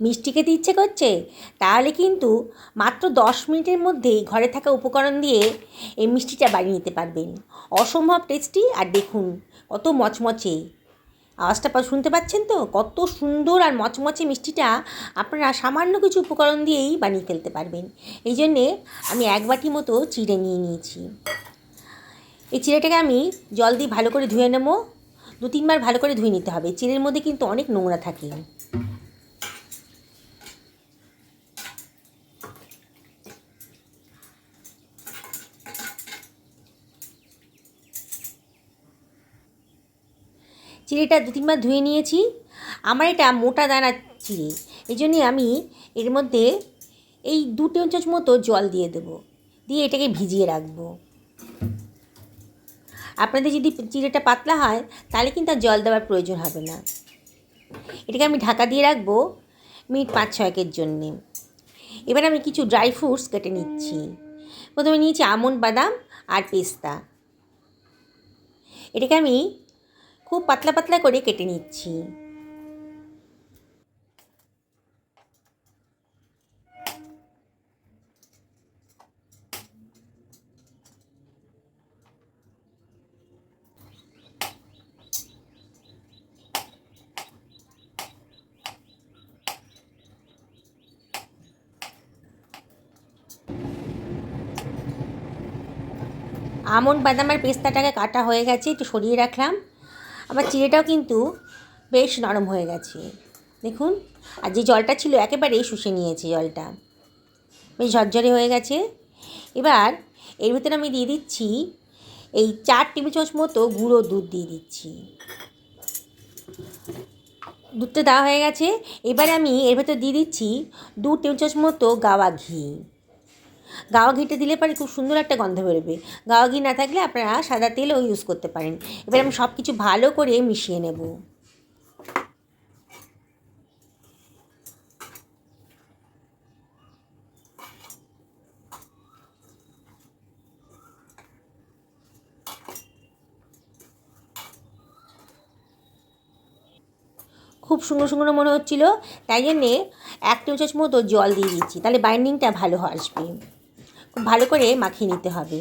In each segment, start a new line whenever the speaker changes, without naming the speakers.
মিষ্টি খেতে ইচ্ছে করছে? তাহলে কিন্তু মাত্র 10 মিনিটের মধ্যেই ঘরে থাকা উপকরণ দিয়ে এই মিষ্টিটা বানিয়ে নিতে পারবেন। অসম্ভব টেস্টি। আর দেখুন কত মচমচে, আওয়াজটা শুনতে পাচ্ছেন তো? কত সুন্দর আর মচমচে মিষ্টিটা আপনারা সামান্য কিছু উপকরণ দিয়েই বানিয়ে ফেলতে পারবেন। এই জন্যে আমি 1 বাটি মতো চিড়ে নিয়ে নিয়েছি। এই চিড়েটাকে আমি জল দিয়ে ভালো করে ধুয়ে নেব। 2-3 বার ভালো করে ধুয়ে নিতে হবে, চিড়ের মধ্যে কিন্তু অনেক নোংরা থাকে। চিড়েটা 2-3 বার ধুয়ে নিয়েছি। আমার এটা মোটা দানা চিড়ে, এই জন্যে আমি এর মধ্যে এই 2 টেবিল চামচ মতো জল দিয়ে দেবো, দিয়ে এটাকে ভিজিয়ে রাখবো। আপনাদের যদি চিড়েটা পাতলা হয় তাহলে কিন্তু আর জল দেওয়ার প্রয়োজন হবে না। এটাকে আমি ঢাকা দিয়ে রাখবো মিনিট 5-6 জন্যে। এবার আমি কিছু ড্রাই ফ্রুটস কেটে নিচ্ছি। প্রথমে নিয়েছি আমন্ড, বাদাম আর পেস্তা। এটাকে আমি খুব পাতলা পাতলা করে কেটে নিচ্ছি। আমন্ড, বাদাম আর পেস্তাটাকে কাটা হয়ে গেছে, একটু সরিয়ে রাখলাম। আবার চিড়েটাও কিন্তু বেশ নরম হয়ে গেছে দেখুন। আর যে জলটা ছিল একেবারেই শুষে নিয়েছে, জলটা বেশ ঝরঝরে হয়ে গেছে। এবার এর ভিতরে আমি দিয়ে দিচ্ছি এই 4 টেবিল চামচ মতো গুঁড়ো দুধ দিয়ে দিচ্ছি। দুধটা দেওয়া হয়ে গেছে। এবারে আমি এর ভেতর দিয়ে দিচ্ছি 2 টেবিল চামচ মতো গাওয়া ঘি। গাওয়া ঘিটা দিলে পরে খুব সুন্দর একটা গন্ধ বেরোবে। গাওয়া ঘি না থাকলে আপনারা সাদা তেলও ইউজ করতে পারেন। এবার আমি সব কিছু ভালো করে মিশিয়ে নেব। খুব শুকনো শুকনো মনে হচ্ছিলো, তাই জন্যে 1 টেবিল চামচ মতো জল দিয়ে দিচ্ছি, তাহলে বাইন্ডিংটা ভালো আসবে। খুব ভালো করে মাখিয়ে নিতে হবে।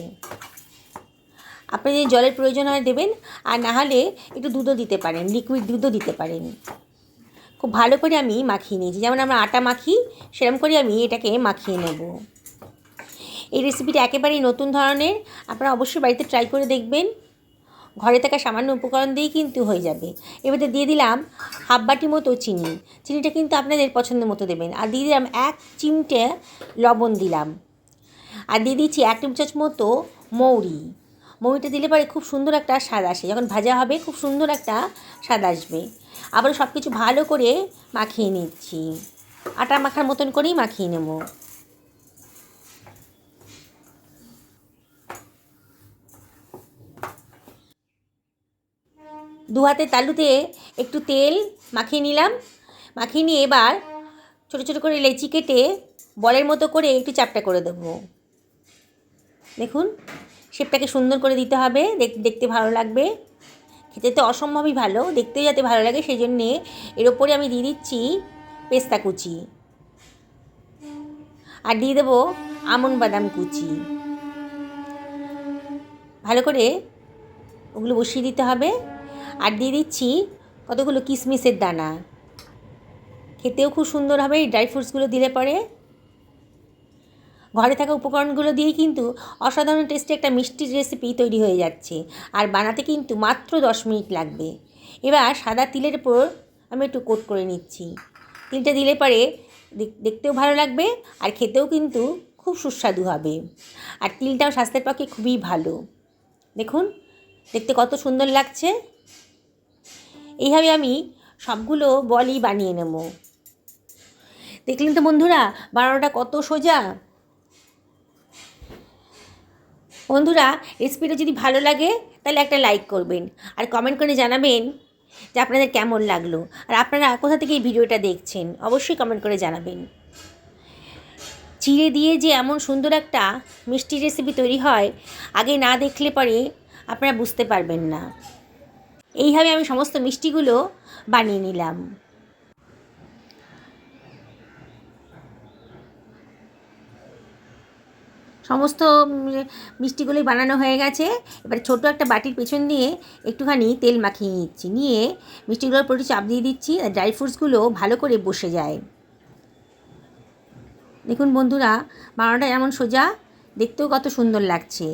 আপনি যদি জলের প্রয়োজন হয় দেবেন, আর না হলে একটু দুধও দিতে পারেন, লিকুইড দুধও দিতে পারেন। খুব ভালো করে আমি মাখিয়ে নিয়েছি, যেমন আমরা আটা মাখি সেরকম করে আমি এটাকে মাখিয়ে নেব। এই রেসিপিটা একেবারেই নতুন ধরনের, আপনারা অবশ্যই বাড়িতে ট্রাই করে দেখবেন। ঘরে থাকা সামান্য উপকরণ দিয়েই কিন্তু হয়ে যাবে। এবারে দিয়ে দিলাম 1/2 বাটি মতো চিনি। চিনিটা কিন্তু আপনাদের পছন্দের মতো দেবেন। আর দিয়ে দিলাম 1 চিমটে লবণ দিলাম। আর দিয়ে দিচ্ছি 1 টেবিল চামচ মতো মৌরি। মৌরিটা দিলে পরে খুব সুন্দর একটা স্বাদ আসে, যখন ভাজা হবে খুব সুন্দর একটা স্বাদ আসবে। আবার সব কিছু ভালো করে মাখিয়ে নিচ্ছি, আটা মাখার মতন করেই মাখিয়ে নেব। দু হাতের তালুতে একটু তেল মাখিয়ে নিলাম। মাখিয়ে নিয়ে এবার ছোটো ছোটো করে লেচি কেটে বলের মতো করে একটু চ্যাপ্টা করে দেবো। দেখুন শেপটাকে সুন্দর করে দিতে হবে, দেখতে ভালো লাগবে। খেতে তো অসম্ভবই ভালো, দেখতেও যাতে ভালো লাগে সেই জন্যে এর ওপরে আমি দিয়ে দিচ্ছি পেস্তা কুচি, আর দিয়ে দেবো আমন্ড বাদাম কুচি। ভালো করে ওগুলো বসিয়ে দিতে হবে। আর দিয়ে দিচ্ছি কতগুলো কিশমিশের দানা, খেতেও খুব সুন্দর হবে এই ড্রাই ফ্রুটসগুলো দিলে পরে। ঘরে থাকা উপকরণগুলো দিয়েই কিন্তু অসাধারণ টেস্টে একটা মিষ্টি রেসিপি তৈরি হয়ে যাচ্ছে, আর বানাতে কিন্তু মাত্র 10 মিনিট লাগবে। এবার সাদা তিলের উপর আমি একটু কোট করে নিচ্ছি। তিলটা দিলে পরে দেখতেও ভালো লাগবে আর খেতেও কিন্তু খুব সুস্বাদু হবে। আর তিলটাও স্বাস্থ্যের পক্ষে খুবই ভালো। দেখুন দেখতে কত সুন্দর লাগছে। এইভাবে আমি সবগুলো বলই বানিয়ে নেব। দেখলেন তো বন্ধুরা, বানানোটা কত সোজা। বন্ধুরা রেসিপিটা যদি ভালো লাগে তাহলে একটা লাইক করবেন, আর কমেন্ট করে জানাবেন যে আপনাদের কেমন লাগলো, আর আপনারা কোথা থেকে এই ভিডিওটা দেখছেন অবশ্যই কমেন্ট করে জানাবেন। চিড়ে দিয়ে যে এমন সুন্দর একটা মিষ্টি রেসিপি তৈরি হয়, আগে না দেখলে পরে আপনারা বুঝতে পারবেন না। এইভাবে আমি সমস্ত মিষ্টিগুলো বানিয়ে নিলাম। সমস্ত মিষ্টিগুলোই বানানো হয়ে গেছে। এবার ছোট একটা বাটির পেছন দিয়ে একটুখানি তেল মাখিয়ে নিচ্ছি, নিয়ে মিষ্টিগুলোর উপর চাপ দিয়ে দিচ্ছি, আর ড্রাই ফ্রুটসগুলো ভালো করে বসে যায়। দেখুন বন্ধুরা, বানানোটা এমন সোজা, দেখতেও কত সুন্দর লাগছে।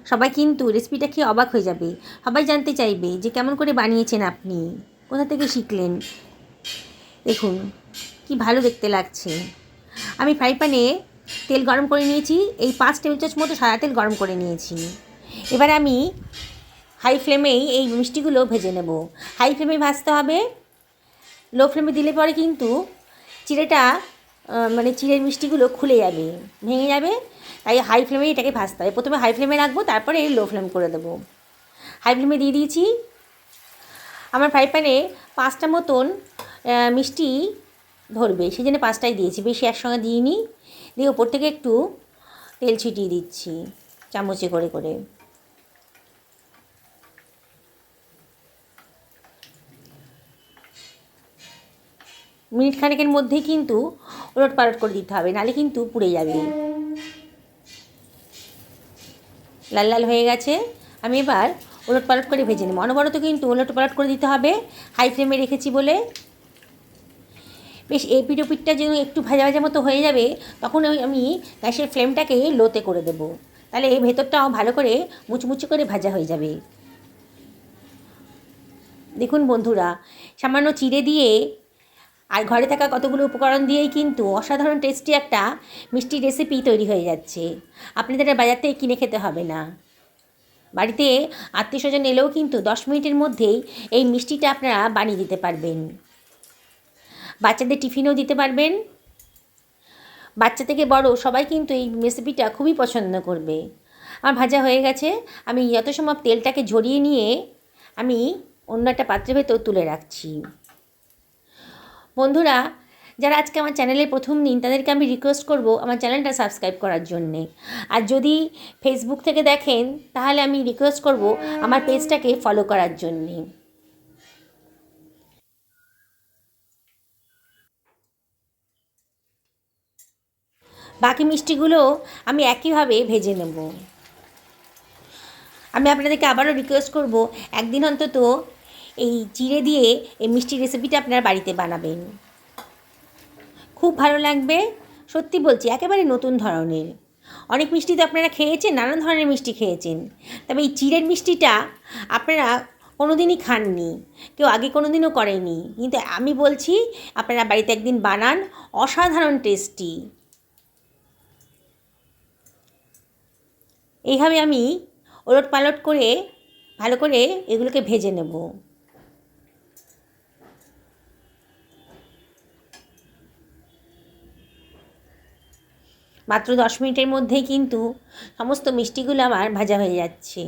সবাই কিন্তু রেসিপিটা খেয়ে অবাক হয়ে যাবে। সবাই জানতে চাইবে যে কেমন করে বানিয়েছেন আপনি, কোথা থেকে শিখলেন। দেখুন কি ভালো দেখতে লাগছে। আমি ফ্রাই প্যানে তেল গরম করে নিয়েছি, এই 5 টেবিল চামচ মতো সাদা তেল গরম করে নিয়েছি। এবার আমি হাই ফ্লেমেই এই মিষ্টিগুলো ভেজে নেব। হাই ফ্লেমে ভাজতে হবে, লো ফ্লেমে দিলে পরে কিন্তু চিড়েটা মানে চিড়ের মিষ্টিগুলো খুলে যাবে, ভেঙে যাবে। তাই হাই ফ্লেমে এটাকে ভাজতে হবে। প্রথমে হাই ফ্লেমে রাখবো, তারপরে লো ফ্লেম করে দেবো। হাই ফ্লেমে দিয়ে দিয়েছি। আমার ফ্রাই প্যানে 5টা মতন মিষ্টি ধরবে, সেই জন্য 5টাই দিয়েছি, বেশি একসঙ্গে দিইনি। দিয়ে ওপর থেকে একটু তেল ছিটিয়ে দিচ্ছি চামচে করে করে। মিনিট খানেকের মধ্যেই কিন্তু ওলট পালট করে দিতে হবে, নাহলে কিন্তু পুড়ে যাবে। লাল লাল হয়ে গেছে, আমি এবার ওলট পালট করে ভেজে নেব। অনবরত কিন্তু ওলট পালট করে দিতে হবে, হাই ফ্লেমে রেখেছি বলে। বেশ এপিঠ ওপিঠটা যেন একটু ভাজা ভাজা মতো হয়ে যাবে, তখন আমি গ্যাসের ফ্লেমটাকে লোতে করে দেব। তাহলে এই ভেতরটাও ভালো করে মুচমুচে করে ভাজা হয়ে যাবে। দেখুন বন্ধুরা, সামান্য চিড়ে দিয়ে আর ঘরে থাকা কতগুলো উপকরণ দিয়েই কিন্তু অসাধারণ টেস্টি একটা মিষ্টি রেসিপি তৈরি হয়ে যাচ্ছে। আপনাদের বাজার থেকে কিনে খেতে হবে না। বাড়িতে আত্মীয়স্বজন এলেও কিন্তু 10 মিনিটের মধ্যেই এই মিষ্টিটা আপনারা বানিয়ে দিতে পারবেন। বাচ্চাদের টিফিনেও দিতে পারবেন। বাচ্চা থেকে বড় সবাই কিন্তু এই রেসিপিটা খুবই পছন্দ করবে। আমার ভাজা হয়ে গেছে, আমি যথাসম্ভব তেলটাকে ঝরিয়ে নিয়ে আমি অন্য একটা পাত্রের ভেতর তুলে রাখছি। বন্ধুরা, যারা আজকে আমার চ্যানেলের প্রথম দিন, তাদেরকে আমি রিকোয়েস্ট করব আমার চ্যানেলটা সাবস্ক্রাইব করার জন্যে। আর যদি ফেসবুক থেকে দেখেন, তাহলে আমি রিকোয়েস্ট করব আমার পেজটাকে ফলো করার জন্যে। বাকি মিষ্টিগুলো আমি একইভাবে ভেজে নেব। আমি আপনাদেরকে আবারও রিকোয়েস্ট করব, একদিন অন্তত এই চিড়ে দিয়ে এই মিষ্টি রেসিপিটা আপনারা বাড়িতে বানাবেন, খুব ভালো লাগবে। সত্যি বলছি, একেবারে নতুন ধরনের। অনেক মিষ্টি তো আপনারা খেয়েছেন, নানান ধরনের মিষ্টি খেয়েছেন, তবে এই চিড়ের মিষ্টিটা আপনারা কোনো দিনই খাননি, কেউ আগে কোনো দিনও করেনি। কিন্তু আমি বলছি, আপনারা বাড়িতে একদিন বানান, অসাধারণ টেস্টি। এইভাবে আমি ওলট পালট করে ভালো করে এগুলোকে ভেজে নেব। মাত্র 10 মিনিটের মধ্যেই কিন্তু সমস্ত মিষ্টিগুলো আমার ভাজা হয়ে যাচ্ছে।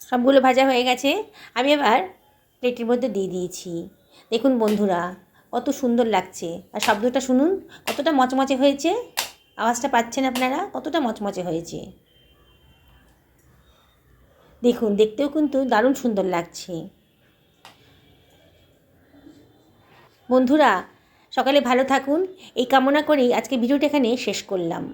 সবগুলো ভাজা হয়ে গেছে, আমি এবার প্লেটের মধ্যে দিয়ে দিয়েছি। দেখুন বন্ধুরা, কত সুন্দর লাগছে। আর শব্দটা শুনুন, কতটা মচমচে হয়েছে। আওয়াজটা পাচ্ছেন আপনারা, কতটা মচমচে হয়েছে। দেখুন, দেখতেও কিন্তু দারুণ সুন্দর লাগছে। বন্ধুরা, সকালে ভালো থাকুন, এই কামনা করেই আজকে ভিডিওটা এখানে শেষ করলাম।